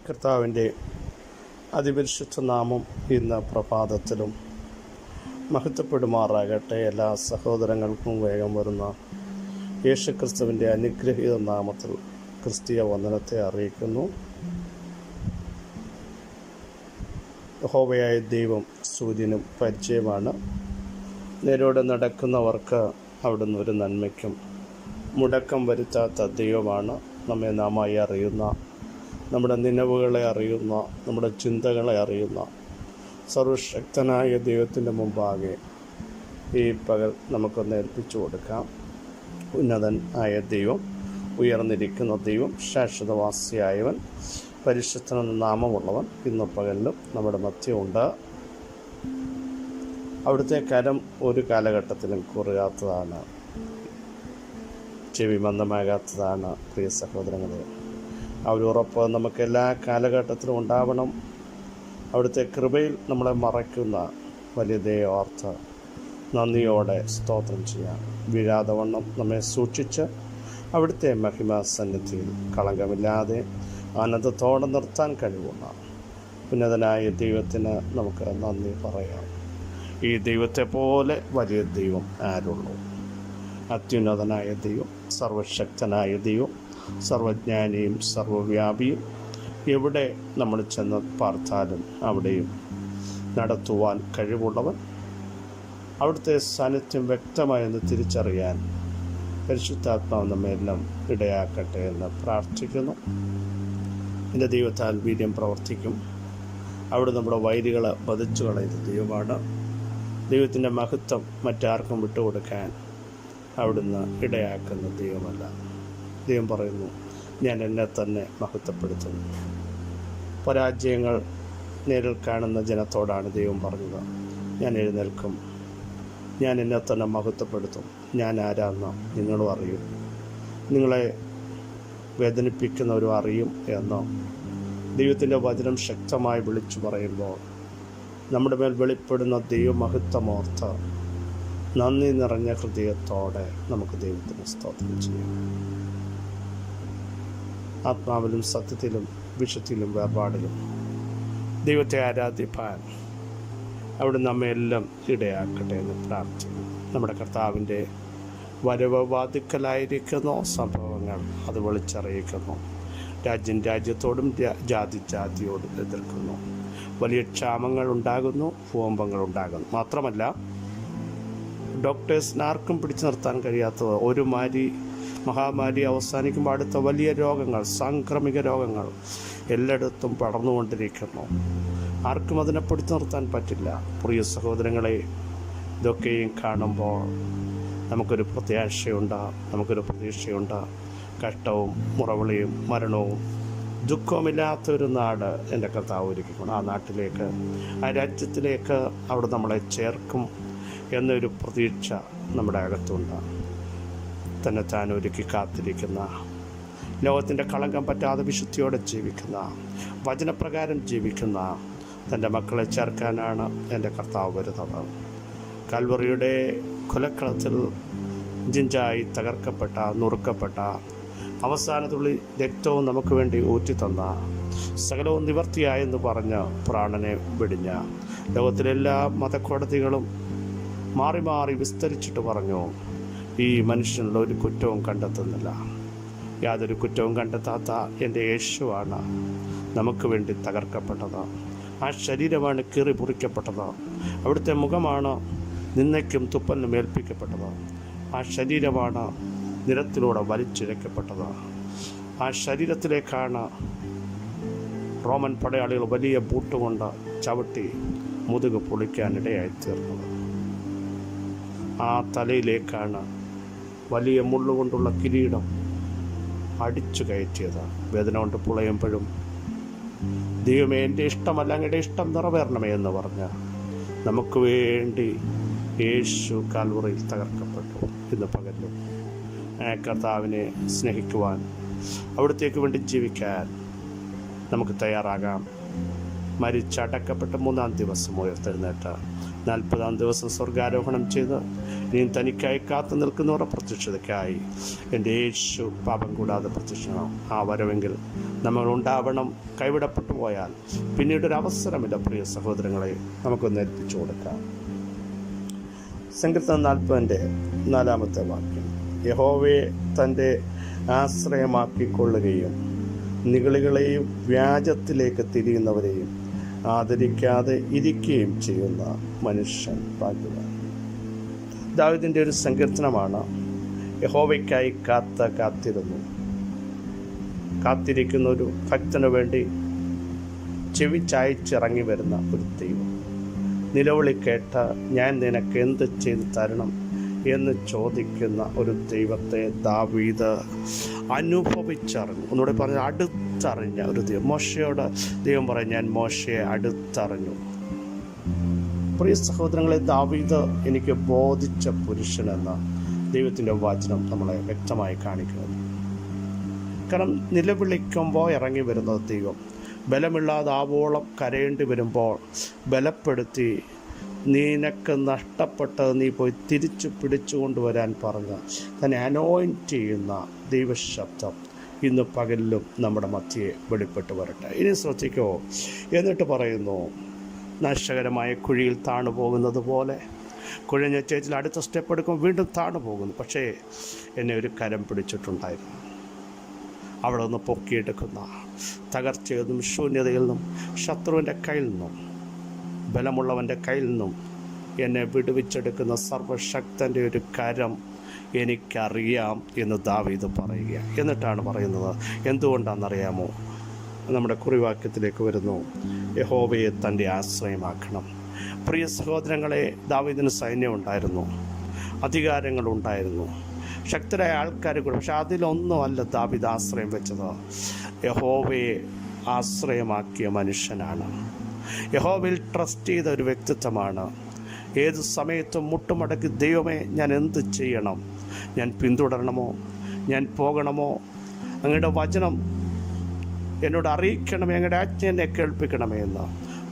കർത്താവിൻ്റെ അതിപരിശുദ്ധ നാമം ഇന്ന് പ്രഭാതത്തിലും മഹത്വപ്പെടുമാറാകട്ടെ. എല്ലാ സഹോദരങ്ങൾക്കും വേഗം വരുന്ന യേശുക്രിസ്തുവിൻ്റെ അനുഗ്രഹീത നാമത്തിൽ ക്രിസ്തീയ വന്ദനത്തെ അറിയിക്കുന്നു. യഹോവയായ ദൈവം സൂര്യനും പരിചയമാണ്. നേരോടെ നടക്കുന്നവർക്ക് അവിടുന്ന് ഒരു നന്മയ്ക്കും മുടക്കം വരുത്താത്ത ദൈവമാണ്. നമ്മെ നാമായി അറിയുന്ന, നമ്മുടെ നിലവുകളെ അറിയുന്ന, നമ്മുടെ ചിന്തകളെ അറിയുന്ന സർവശക്തനായ ദൈവത്തിൻ്റെ മുമ്പാകെ ഈ പകൽ നമുക്കൊന്ന് ഏൽപ്പിച്ചു കൊടുക്കാം. ഉന്നതൻ ആയ ദൈവം, ഉയർന്നിരിക്കുന്ന ദൈവം, ശാശ്വതവാസിയായവൻ, പരിശുദ്ധനെന്ന നാമമുള്ളവൻ ഇന്ന് പകലിലും നമ്മുടെ മധ്യമുണ്ട്. അവിടുത്തെ കരം ഒരു കാലഘട്ടത്തിലും കുറയാത്തതാണ്, ചെവി മന്ദമാകാത്തതാണ്. പ്രിയ സഹോദരങ്ങളെ, ആ ഒരു ഉറപ്പ് നമുക്ക് എല്ലാ കാലഘട്ടത്തിലും ഉണ്ടാവണം. അവിടുത്തെ കൃപയിൽ നമ്മളെ മറയ്ക്കുന്ന വലിയ ദയ ഓർത്ത് നന്ദിയോടെ സ്തോത്രം ചെയ്യാം. വീഴാതെ വണ്ണം നമ്മെ സൂക്ഷിച്ച് അവിടുത്തെ മഹിമാ സന്നിധിയിൽ കളങ്കമില്ലാതെ ആനന്ദത്തോടെ നിർത്താൻ കഴിവുള്ള ഉന്നതനായ ദൈവത്തിന് നമുക്ക് നന്ദി പറയാം. ഈ ദൈവത്തെ പോലെ വലിയ ദൈവം ആരുള്ളൂ? അത്യുന്നതനായ ദൈവം, സർവശക്തനായ ദൈവം, സർവജ്ഞാനിയും സർവവ്യാപിയും, എവിടെ നമ്മൾ ചെന്ന് പാർത്താലും അവിടെയും നടത്തുവാൻ കഴിവുള്ളവൻ, അവിടുത്തെ സാന്നിധ്യം വ്യക്തമായെന്ന് തിരിച്ചറിയാൻ പരിശുദ്ധാത്മാവ് നമ്മെല്ലാം ഇടയാക്കട്ടെ എന്ന് പ്രാർത്ഥിക്കുന്നു. എൻ്റെ ദൈവത്താൽ വീര്യം പ്രവർത്തിക്കും. അവിടെ നമ്മുടെ വൈരികളെ വധിച്ചു കളയുന്ന ദൈവമാണ്. ദൈവത്തിൻ്റെ മഹത്വം മറ്റാർക്കും വിട്ടുകൊടുക്കാൻ അവിടുന്ന് ഇടയാക്കുന്ന ദൈവമല്ല. ദൈവം പറയുന്നു, ഞാൻ എന്നെ തന്നെ മഹത്വപ്പെടുത്തുന്നു. പരാജയങ്ങൾ നേരിൽ കാണുന്ന ജനത്തോടാണ് ദൈവം പറഞ്ഞത്, ഞാൻ എഴുന്നേൽക്കും, ഞാൻ എന്നെ തന്നെ മഹത്വപ്പെടുത്തും. ഞാൻ ആരാന്ന് നിങ്ങളും അറിയും, നിങ്ങളെ വേദനിപ്പിക്കുന്നവരും അറിയും എന്ന് ദൈവത്തിൻ്റെ വചനം ശക്തമായി വിളിച്ചു പറയുമ്പോൾ നമ്മുടെ മേൽ വെളിപ്പെടുന്ന ദൈവമഹത്വമോർത്ത് നന്ദി നിറഞ്ഞ ഹൃദയത്തോടെ നമുക്ക് ദൈവത്തിന് സ്തോത്രം ചെയ്യാം. ആത്മാവിലും സത്യത്തിലും വിശുദ്ധിയിലും വേർപാടിലും ദൈവത്തെ ആരാധിപ്പാൻ അവിടെ നമ്മെല്ലാം ഇടയാക്കട്ടെ എന്ന് പ്രാർത്ഥിക്കുന്നു. നമ്മുടെ കർത്താവിൻ്റെ വരവ് വാതിക്കലായിരിക്കുന്നു. സംഭവങ്ങൾ അത് വിളിച്ചറിയിക്കുന്നു. രാജ്യം രാജ്യത്തോടും ജാതി ജാതിയോടും എതിർക്കുന്നു. വലിയ ക്ഷാമങ്ങൾ ഉണ്ടാകുന്നു, ഭൂകമ്പങ്ങൾ ഉണ്ടാകുന്നു. മാത്രമല്ല, ഡോക്ടേഴ്സിന് ആർക്കും പിടിച്ചു നിർത്താൻ കഴിയാത്തത് ഒരു മഹാമാരി അവസാനിക്കുമ്പോൾ അടുത്ത വലിയ രോഗങ്ങൾ, സാംക്രമിക രോഗങ്ങൾ എല്ലായിടത്തും പടർന്നുകൊണ്ടിരിക്കുന്നു. ആർക്കും അതിനെ പിടിച്ചു നിർത്താൻ പറ്റില്ല. പ്രിയ സഹോദരങ്ങളെ, ഇതൊക്കെയും കാണുമ്പോൾ നമുക്കൊരു പ്രത്യാശയുണ്ട്, നമുക്കൊരു പ്രതീക്ഷയുണ്ട്. കഷ്ടവും മുറവിളിയും മരണവും ദുഃഖവുമില്ലാത്തൊരു നാട് എൻ്റെ കർത്താവ് ഒരുക്കിക്കൊണ്ട് ആ നാട്ടിലേക്ക്, ആ രാജ്യത്തിലേക്ക് അവിടെ നമ്മളെ ചേർക്കും എന്നൊരു പ്രതീക്ഷ നമ്മുടെ അകത്തുണ്ട്. തന്നെ താൻ ഒരുക്കി കാത്തിരിക്കുന്ന, ലോകത്തിൻ്റെ കളങ്കം പറ്റാതെ വിശുദ്ധിയോടെ ജീവിക്കുന്ന, വചനപ്രകാരം ജീവിക്കുന്ന തൻ്റെ മക്കളെ ചേർക്കാനാണ് എൻ്റെ കർത്താവ് വരുന്നത്. കൽവറിയുടെ കൊലക്കളത്തിൽ ജിഞ്ചായി തകർക്കപ്പെട്ട, നുറുക്കപ്പെട്ട, അവസാനത്തുള്ളി രക്തവും നമുക്ക് വേണ്ടി ഊറ്റിത്തന്ന, സകലവും നിവർത്തിയായെന്ന് പറഞ്ഞ് പ്രാണനെ വെടിഞ്ഞ, ലോകത്തിലെല്ലാ മതക്കോടതികളും മാറി മാറി വിസ്തരിച്ചിട്ട് പറഞ്ഞു, ഈ മനുഷ്യനുള്ള ഒരു കുറ്റവും കണ്ടെത്തുന്നില്ല. യാതൊരു കുറ്റവും കണ്ടെത്താത്ത എൻ്റെ യേശുവാണ് നമുക്ക് വേണ്ടി തകർക്കപ്പെട്ടത്. ആ ശരീരമാണ് കീറി മുറിക്കപ്പെട്ടത്. അവിടുത്തെ മുഖമാണ് നിന്ദയ്ക്കും തുപ്പലിനും ഏൽപ്പിക്കപ്പെട്ടത്. ആ ശരീരമാണ് നിരത്തിലൂടെ വലിച്ചിഴക്കപ്പെട്ടത്. ആ ശരീരത്തിലേക്കാണ് റോമൻ പടയാളികൾ വലിയ ബൂട്ടുകൊണ്ട് ചവിട്ടി മുതുക് പൊളിക്കാനിടയായിത്തീർന്നത്. ആ തലയിലേക്കാണ് വലിയ മുള്ളുകൊണ്ടുള്ള കിരീടം അടിച്ചു കയറ്റിയത്. വേദന കൊണ്ട് പുളയുമ്പോഴും ദൈവമേ, എൻ്റെ ഇഷ്ടമല്ല അങ്ങയുടെ ഇഷ്ടം നിറവേറണമേ എന്ന് പറഞ്ഞ് നമുക്ക് വേണ്ടി യേശു കാൽവറിയിൽ തകർക്കപ്പെട്ടു. ഇന്ന് പകലും കർത്താവിനെ സ്നേഹിക്കുവാൻ, അവിടത്തേക്ക് വേണ്ടി ജീവിക്കാൻ നമുക്ക് തയ്യാറാകാം. മരിച്ചടക്കപ്പെട്ട് 3-ാം ദിവസം ഉയർത്തെഴുന്നേറ്റ് 40-ാം ദിവസം സ്വർഗാരോഹണം ചെയ്ത് ഇനിയും തനിക്കായി കാത്തു നിൽക്കുന്നവരുടെ പ്രത്യക്ഷതയ്ക്കായി എൻ്റെ യേശു പാപം കൂടാതെ പ്രത്യക്ഷനാവും. ആ വരവെങ്കിൽ നമ്മൾ ഉണ്ടാവണം. കൈവിടപ്പെട്ടു പോയാൽ പിന്നീടൊരു അവസരമില്ല. പ്രിയ സഹോദരങ്ങളെ, നമുക്കൊന്ന് ഏൽപ്പിച്ചു കൊടുക്കാം. സങ്കീർത്തനം 40-ന്റെ 4 യഹോവയെ തൻ്റെ ആശ്രയമാക്കിക്കൊള്ളുകയും നിഗളികളെയും വ്യാജത്തിലേക്ക് തിരിയുന്നവരെയും ആദരിക്കാതെ ഇരിക്കുകയും ചെയ്യുന്ന മനുഷ്യൻ ഭാഗ്യവാൻ. ദാവീദിൻ്റെ ഒരു സങ്കീർത്തനമാണ്. യഹോവയ്ക്കായി കാത്തിരിക്കുന്ന ഒരു ഭക്തന് വേണ്ടി ചെവി ചായച്ചിറങ്ങി വരുന്ന ഒരു ദൈവം. നിലവിളി കേട്ട ഞാൻ നിനക്ക് എന്ത് ചെയ്തു തരണം എന്ന് ചോദിക്കുന്ന ഒരു ദൈവത്തെ ദാവീദ് അനുഭവിച്ചറിഞ്ഞു. ഒന്നുകൂടെ പറഞ്ഞ അടുത്തറിഞ്ഞ ഒരു ദൈവം. മോശയോട് ദൈവം പറയും, ഞാൻ മോശയെ അടുത്തറിഞ്ഞു. പ്രിയ സഹോദരങ്ങളെ, ദാവീദ് എനിക്ക് ബോധിച്ച പുരുഷനെന്ന ദൈവത്തിൻ്റെ വചനം നമ്മളെ വ്യക്തമായി കാണിക്കുന്നത്. കാരണം നിലവിളിക്കുമ്പോൾ ഇറങ്ങി വരുന്നത് ദൈവം. ബലമില്ലാതെ ആവോളം കരയേണ്ടി വരുമ്പോൾ ബലപ്പെടുത്തി നിനക്ക് നഷ്ടപ്പെട്ടത് നീ പോയി തിരിച്ചു പിടിച്ചു കൊണ്ടുവരാൻ പറഞ്ഞ തന്നെ അനോയിൻറ്റ് ചെയ്യുന്ന ദൈവശബ്ദം ഇന്ന് പകലിലും നമ്മുടെ മധ്യയെ വെളിപ്പെട്ട് വരട്ടെ. ഇനി ശ്രദ്ധിക്കോ. എന്നിട്ട് പറയുന്നു, നാശകരമായ കുഴിയിൽ താണു പോകുന്നത് പോലെ കുഴഞ്ഞ ചേച്ചിൽ അടുത്ത സ്റ്റെപ്പ് എടുക്കുമ്പോൾ വീണ്ടും താണു പോകുന്നു. പക്ഷേ എന്നെ ഒരു കരം പിടിച്ചിട്ടുണ്ടായിരുന്നു. അവിടെ നിന്ന് പൊക്കിയെടുക്കുന്ന തകർച്ചയിൽ നിന്നും ശൂന്യതയിൽ നിന്നും ശത്രുവിൻ്റെ കയ്യിൽ നിന്നും ബലമുള്ളവൻ്റെ കയ്യിൽ നിന്നും എന്നെ വിടുവിച്ചെടുക്കുന്ന സർവശക്തൻ്റെ ഒരു കരം എനിക്കറിയാം എന്ന് ദാവീദ് പറയുക. എന്നിട്ടാണ് പറയുന്നത്, എന്തുകൊണ്ടാണെന്നറിയാമോ? നമ്മുടെ കുറിവാക്യത്തിലേക്ക് വരുന്നു, യഹോവയെ തൻ്റെ ആശ്രയമാക്കണം. പ്രിയ സഹോദരങ്ങളെ, ദാവീദിന് സൈന്യം ഉണ്ടായിരുന്നു, അധികാരങ്ങളുണ്ടായിരുന്നു, ശക്തരായ ആൾക്കാർ കൂടെ. പക്ഷെ അതിലൊന്നുമല്ല ദാവീദ് ആശ്രയം വെച്ചത്. യഹോവയെ ആശ്രയമാക്കിയ മനുഷ്യനാണ്. യഹോവയിൽ ട്രസ്റ്റ് ചെയ്ത ഒരു വ്യക്തിത്വമാണ്. ഏത് സമയത്തും മുട്ടുമടക്കി, ദൈവമേ ഞാൻ എന്ത് ചെയ്യണം? ഞാൻ പിന്തുടരണമോ? ഞാൻ പോകണമോ? അങ്ങയുടെ വചനം എന്നോട് അറിയിക്കണമേ, അങ്ങയുടെ ആജ്ഞ എന്നെ കേൾപ്പിക്കണമേ എന്ന്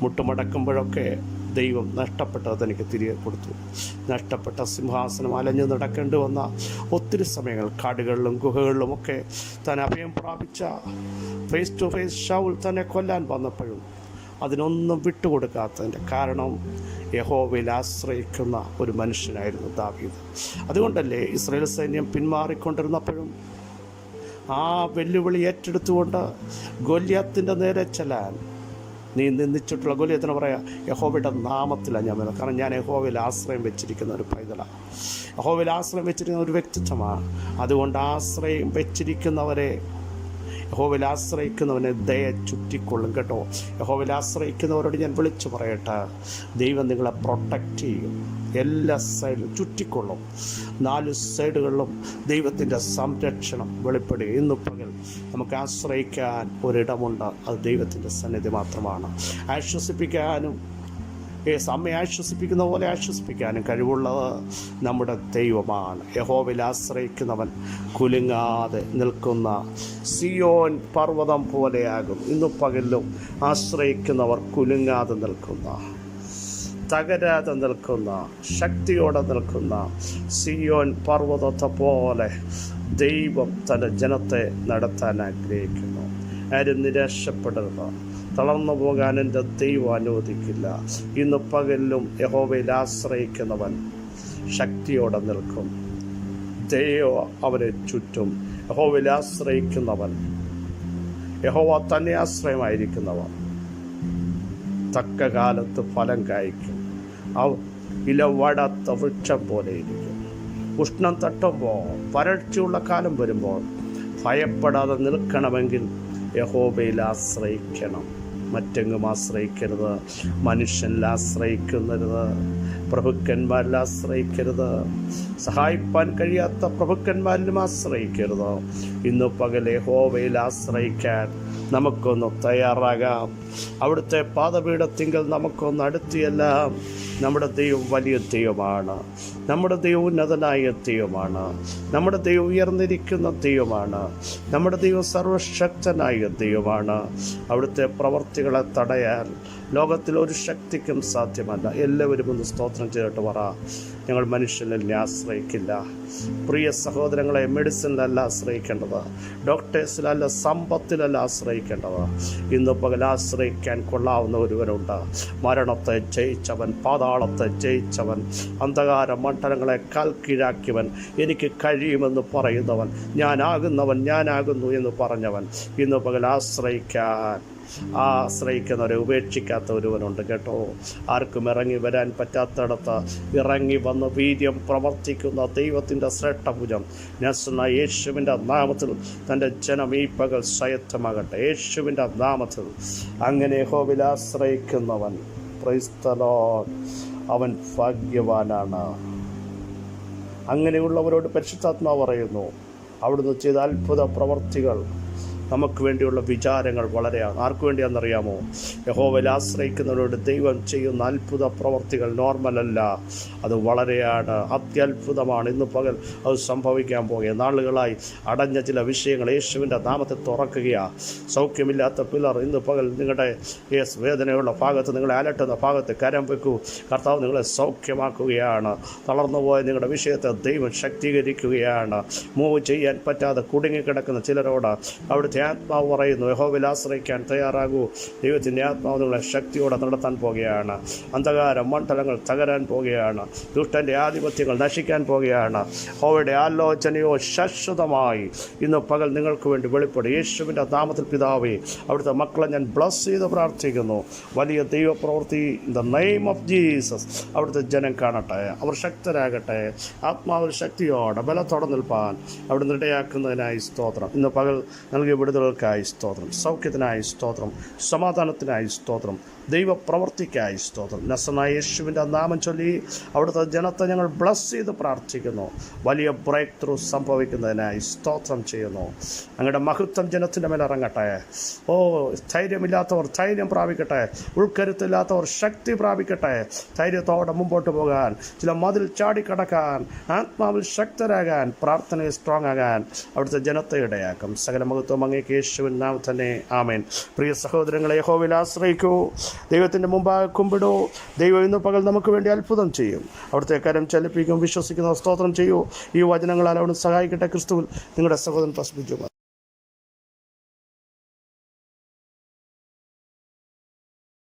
മുട്ടുമടക്കുമ്പോഴൊക്കെ ദൈവം നഷ്ടപ്പെട്ടത് എനിക്ക് തിരികെ കൊടുത്തു. നഷ്ടപ്പെട്ട സിംഹാസനം അലഞ്ഞു നടക്കേണ്ടി വന്ന ഒത്തിരി സമയങ്ങൾ കാടുകളിലും ഗുഹകളിലുമൊക്കെ താൻ അഭയം പ്രാപിച്ച ഫേസ് ടു ഫേസ് ശൗൽ തന്നെ കൊല്ലാൻ വന്നപ്പോഴും അതിനൊന്നും വിട്ടുകൊടുക്കാത്തതിൻ്റെ കാരണം യഹോവയിൽ ആശ്രയിക്കുന്ന ഒരു മനുഷ്യനായിരുന്നു ദാവീദ്. അതുകൊണ്ടല്ലേ ഇസ്രായേൽ സൈന്യം പിന്മാറിക്കൊണ്ടിരുന്നപ്പോഴും ആ വെല്ലുവിളി ഏറ്റെടുത്തുകൊണ്ട് ഗോലിയാത്തിൻ്റെ നേരെ ചെല്ലാൻ നീ നിന്ദിച്ചിട്ടുള്ള ഗോലിയാത്തിനെ പറയാം, യഹോവയുടെ നാമത്തിലാണ് ഞാൻ വരുന്നത്. കാരണം ഞാൻ യഹോവയിൽ ആശ്രയം വെച്ചിരിക്കുന്ന ഒരു പൈതലാണ്, യഹോവയിൽ ആശ്രയം വെച്ചിരിക്കുന്ന ഒരു വ്യക്തിത്വമാണ്. അതുകൊണ്ട് ആശ്രയം വെച്ചിരിക്കുന്നവരെ, യഹോവയിൽ ആശ്രയിക്കുന്നവനെ ദയ ചുറ്റിക്കൊള്ളും കേട്ടോ. യഹോവയിൽ ആശ്രയിക്കുന്നവരോട് ഞാൻ വിളിച്ചു പറയട്ടെ, ദൈവം നിങ്ങളെ പ്രൊട്ടക്റ്റ് ചെയ്യും. എല്ലാ സൈഡിലും ചുറ്റിക്കൊള്ളും. 4 സൈഡുകളിലും ദൈവത്തിൻ്റെ സംരക്ഷണം വെളിപ്പെടുക. ഇന്ന് പകൽ നമുക്ക് ആശ്രയിക്കാൻ ഒരിടമുണ്ട്. അത് ദൈവത്തിൻ്റെ സന്നിധി മാത്രമാണ്. ആശ്വസിപ്പിക്കാനും അമ്മയെ ആശ്വസിപ്പിക്കുന്ന പോലെ ആശ്വസിപ്പിക്കാനും കഴിവുള്ളത് നമ്മുടെ ദൈവമാണ്. യഹോവയിൽ ആശ്രയിക്കുന്നവൻ കുലുങ്ങാതെ നിൽക്കുന്ന സിയോൻ പർവ്വതം പോലെയാകും. ഇന്നു പകലിലും ആശ്രയിക്കുന്നവർ കുലുങ്ങാതെ നിൽക്കുന്ന, തകരാതെ നിൽക്കുന്ന, ശക്തിയോടെ നിൽക്കുന്ന സിയോൻ പർവ്വതത്തെ പോലെ ദൈവം തൻ്റെ ജനത്തെ നടത്താൻ ആഗ്രഹിക്കുന്നു. ആരും നിരാശപ്പെടരുത്. തളർന്നു പോകാൻ എൻ്റെ ദൈവം അനുവദിക്കില്ല. ഇന്ന് പകലിലും യഹോവയിൽ ആശ്രയിക്കുന്നവൻ ശക്തിയോടെ നിൽക്കും. ദൈവം അവരെ ചുറ്റും. യഹോവയിൽ ആശ്രയിക്കുന്നവൻ, യഹോവ തന്നെ ആശ്രയമായിരിക്കുന്നവൻ തക്ക കാലത്ത് ഫലം കായ്ക്കും. ഇലവടാത്ത വൃക്ഷം പോലെ ഇരിക്കും. ഉഷ്ണം തട്ടുമ്പോൾ, വരൾച്ചയുള്ള കാലം വരുമ്പോൾ ഭയപ്പെടാതെ നിൽക്കണമെങ്കിൽ യഹോവയിൽ ആശ്രയിക്കണം. മറ്റെങ്ങും ആശ്രയിക്കരുത്. മനുഷ്യനിൽ ആശ്രയിക്കരുത്. പ്രഭുക്കന്മാരിൽ ആശ്രയിക്കരുത്. സഹായിപ്പാൻ കഴിയാത്ത പ്രഭുക്കന്മാരിലും ആശ്രയിക്കരുത്. ഇന്ന് പകൽ യഹോവയിൽ ആശ്രയിക്കാൻ നമുക്കൊന്ന് തയ്യാറാകാം. അവിടുത്തെ പാദപീഠത്തിങ്കൽ നമുക്കൊന്ന് അടുത്തിയെല്ലാം. നമ്മുടെ ദൈവം വലിയ ദൈവമാണ്. നമ്മുടെ ദൈവം ഉന്നതനായ ദൈവമാണ്. നമ്മുടെ ദൈവം ഉയർന്നിരിക്കുന്ന ദൈവമാണ്. നമ്മുടെ ദൈവം സർവശക്തനായ ദൈവമാണ്. അവിടുത്തെ പ്രവർത്തികളെ തടയാൻ ലോകത്തിൽ ഒരു ശക്തിക്കും സാധ്യമല്ല. എല്ലാവരും ഒന്ന് സ്തോത്രം ചെയ്തിട്ട് പറ, ഞങ്ങൾ മനുഷ്യനിൽ ആശ്രയിക്കില്ല. പ്രിയ സഹോദരങ്ങളെ, മെഡിസിനിലല്ല ആശ്രയിക്കേണ്ടത്, ഡോക്ടേഴ്സിലല്ല, സമ്പത്തിലല്ല ആശ്രയിക്കേണ്ടത്. ഇന്ന് പകൽ ആശ്രയിക്കാൻ കൊള്ളാവുന്ന ഒരുവനുണ്ട്. മരണത്തെ ജയിച്ചവൻ, പാതാളത്തെ ജയിച്ചവൻ, അന്ധകാര മണ്ഡലങ്ങളെ കാൽക്കീഴാക്കിയവൻ, എനിക്ക് കഴിയുമെന്ന് പറയുന്നവൻ, ഞാനാകുന്നു എന്ന് പറഞ്ഞവൻ, ഇന്ന് പകൽ ആശ്രയിക്കുന്നവരെ ഉപേക്ഷിക്കാത്ത ഒരുവനുണ്ട് കേട്ടോ. ആർക്കും ഇറങ്ങി വരാൻ പറ്റാത്തിടത്ത് ഇറങ്ങി വന്ന് വീര്യം പ്രവർത്തിക്കുന്ന ദൈവത്തിൻ്റെ ശ്രേഷ്ഠഭുജം നസ്രനായ യേശുവിൻ്റെ നാമത്തിൽ തൻ്റെ ജനം ഈ പകൽ സ്വായത്തമാകട്ടെ. യേശുവിൻ്റെ നാമത്തിൽ അങ്ങനെ യഹോവയിൽ ആശ്രയിക്കുന്നവൻ, പ്രൈസ് ദി ലോർഡ്, അവൻ ഭാഗ്യവാനാണ്. അങ്ങനെയുള്ളവരോട് പരിശുദ്ധാത്മാവ് പറയുന്നു, അവിടുന്ന് ചെയ്ത അത്ഭുത പ്രവർത്തികൾ, നമുക്ക് വേണ്ടിയുള്ള വിചാരങ്ങൾ വളരെയാണ്. ആർക്കു വേണ്ടിയാണെന്നറിയാമോ? യഹോവയിൽ ആശ്രയിക്കുന്നവരോട് ദൈവം ചെയ്യുന്ന അത്ഭുത പ്രവർത്തികൾ നോർമലല്ല, അത് വളരെയാണ്, അത്യത്ഭുതമാണ്. ഇന്ന് പകൽ അത് സംഭവിക്കാൻ പോകുക. നാളുകളായി അടഞ്ഞ ചില വിഷയങ്ങൾ യേശുവിൻ്റെ നാമത്തെ തുറക്കുകയാണ്. സൗഖ്യമില്ലാത്ത പിള്ളർ ഇന്ന് പകൽ നിങ്ങളുടെ വേദനയുള്ള ഭാഗത്ത്, നിങ്ങളെ അലട്ടുന്ന ഭാഗത്ത് കരം വെക്കൂ. കർത്താവ് നിങ്ങളെ സൗഖ്യമാക്കുകയാണ്. തളർന്നുപോയ നിങ്ങളുടെ വിഷയത്തെ ദൈവം ശക്തീകരിക്കുകയാണ്. മൂവ് ചെയ്യാൻ പറ്റാതെ കുടുങ്ങിക്കിടക്കുന്ന ചിലരോട് അവിടുത്തെ ആത്മാവ് പറയുന്നു, യഹോവയിൽ ആശ്രയിക്കാൻ തയ്യാറാകൂ. ദൈവത്തിൻ്റെ ആത്മാവ് നിങ്ങളെ ശക്തിയോടെ നടത്താൻ പോകുകയാണ്. അന്ധകാര മണ്ഡലങ്ങൾ തകരാൻ പോകുകയാണ്. ദുഷ്ടൻ്റെ ആധിപത്യങ്ങൾ നശിക്കാൻ പോകുകയാണ്. യഹോവയുടെ ആലോചനയോ ശാശ്വതമായി ഇന്ന് പകൽ നിങ്ങൾക്ക് വേണ്ടി വെളിപ്പെടും. യേശുവിൻ്റെ നാമത്തിൽ പിതാവേ, അവിടുത്തെ മക്കളെ ഞാൻ ബ്ലസ് ചെയ്ത് പ്രാർത്ഥിക്കുന്നു. വലിയ ദൈവപ്രവൃത്തി in the name of Jesus അവിടുത്തെ ജനം കാണട്ടെ. അവർ ശക്തരാകട്ടെ. ആത്മാവിൽ ശക്തിയോടെ ബലത്തോടെ നിൽപ്പാൻ അവിടുന്ന് ഇടയാക്കുന്നതിനായി സ്തോത്രം. ഇന്ന് പകൽ നൽകിയ വിടുതലുകൾക്കായി സ്തോത്രം, സൗഖ്യത്തിനായി സ്തോത്രം, സമാധാനത്തിനായി സ്തോത്രം, ദൈവപ്രവർത്തിക്കായി സ്തോത്രം. നസ്രനായ യേശുവിൻ്റെ നാമം ചൊല്ലി അവിടുത്തെ ജനത്തെ ഞങ്ങൾ ബ്ലസ് ചെയ്ത് പ്രാർത്ഥിക്കുന്നു. വലിയ ബ്രേക്ക് ത്രൂ സംഭവിക്കുന്നതിനായി സ്തോത്രം ചെയ്യുന്നു. അങ്ങയുടെ മഹത്വം ജനത്തിൻ്റെ മേൽ ഇറങ്ങട്ടെ. ധൈര്യമില്ലാത്തവർ ധൈര്യം പ്രാപിക്കട്ടെ. ഉൾക്കരുത്തില്ലാത്തവർ ശക്തി പ്രാപിക്കട്ടെ. ധൈര്യത്തോടെ മുമ്പോട്ട് പോകാൻ, ചില മതിൽ ചാടിക്കടക്കാൻ, ആത്മാവിൽ ശക്തരാകാൻ, പ്രാർത്ഥനയിൽ സ്ട്രോങ് ആകാൻ അവിടുത്തെ ജനത്തെ ഇടയാക്കും. സകല മഹത്വം അങ്ങേക്ക് യേശുവിൻ നാമത്തിൽ തന്നെ. ആമേൻ. പ്രിയ സഹോദരങ്ങളെ, യഹോവയിൽ ആശ്രയിക്കൂ. ദൈവത്തിൻ്റെ മുമ്പാകെ കുമ്പിടൂ. ദൈവം ഇന്ന് പകൽ നമുക്ക് വേണ്ടി അത്ഭുതം ചെയ്യും. അവിടുത്തെ കരം ചലിപ്പിക്കും. വിശ്വസിക്കുന്ന സ്തോത്രം ചെയ്യൂ. ഈ വചനങ്ങളാൽ അവിടുന്ന് സഹായിക്കട്ടെ. ക്രിസ്തുവിൽ നിങ്ങളുടെ സഹോദരൻ പ്രസ്ബിജുമാർ.